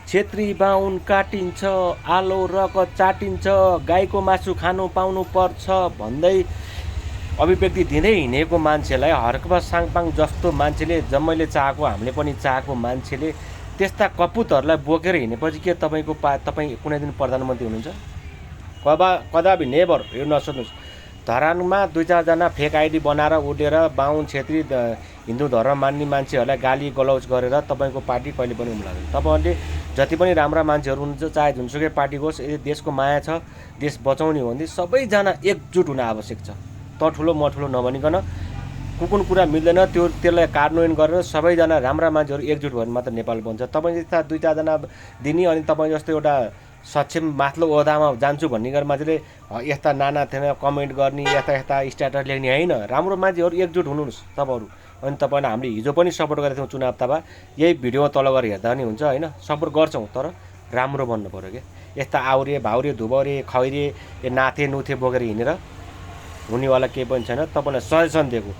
छेत्री बाहुन काटिन्छ, आलो रगत चाटिन्छ, गाईको मासु खानु पाउनु पर्छ भन्दै अभिव्यक्ति दिँदै हिँडेको मान्छेलाई हर्कबहादुर साङपाङ जस्तो मान्छेले जम्मैले चाहेको हामीले पनि चाहेको मान्छेले त्यस्ता कपुतहरूलाई बोकेर हिँडेपछि के तपाईँ कुनै दिन प्रधानमन्त्री हुनुहुन्छ? कदापि नेभर। यो नसोच्नुहोस्। धरानमा 2-4 जना फेक आइडी बनाएर उडेर बाहुन छेत्री हिन्दू धर्म मान्ने मान्छेहरूलाई गाली गलौज गरेर तपाईँको पार्टी कहिले पनि उम्लादैन। तपाईँहरूले जति पनि राम्रा मान्छेहरू हुनुहुन्छ, चाहे जुनसुकै पार्टी होस्, यदि देशको माया छ, देश बचाउने हो भने सबैजना एकजुट हुन आवश्यक छ। त ठुलो म ठुलो नभनिकन कुन कुरा मिल्दैन त्यसलाई कार्यान्वयन गरेर सबैजना राम्रा मान्छेहरू एकजुट भयो भने मात्र नेपाल बन्छ। तपाईँ जस्ता 2-4 जना दिने अनि तपाईँ जस्तो एउटा सक्षम माथिल्लो ओहदामा जान्छु भन्ने गरेर मान्छेले यस्ता नाना थिएन कमेन्ट गर्ने, यस्ता स्ट्याटस लेख्ने होइन। राम्रो मान्छेहरू एकजुट हुनुहोस् तपाईँहरू। अनि तपाईँलाई हामीले हिजो पनि सपोर्ट गरेको थियौँ चुनाव तब, यही भिडियोमा तल गएर हेर्दा नि हुन्छ होइन। सपोर्ट गर्छौँ तर राम्रो बन्नु पऱ्यो क्या। यस्ता आउरे भाउरे धुबौरे खैरे नाथे नुथे बोकेर हिँडेर हुनेवाला केही पनि छैन। तपाईँलाई सजेसन दिएको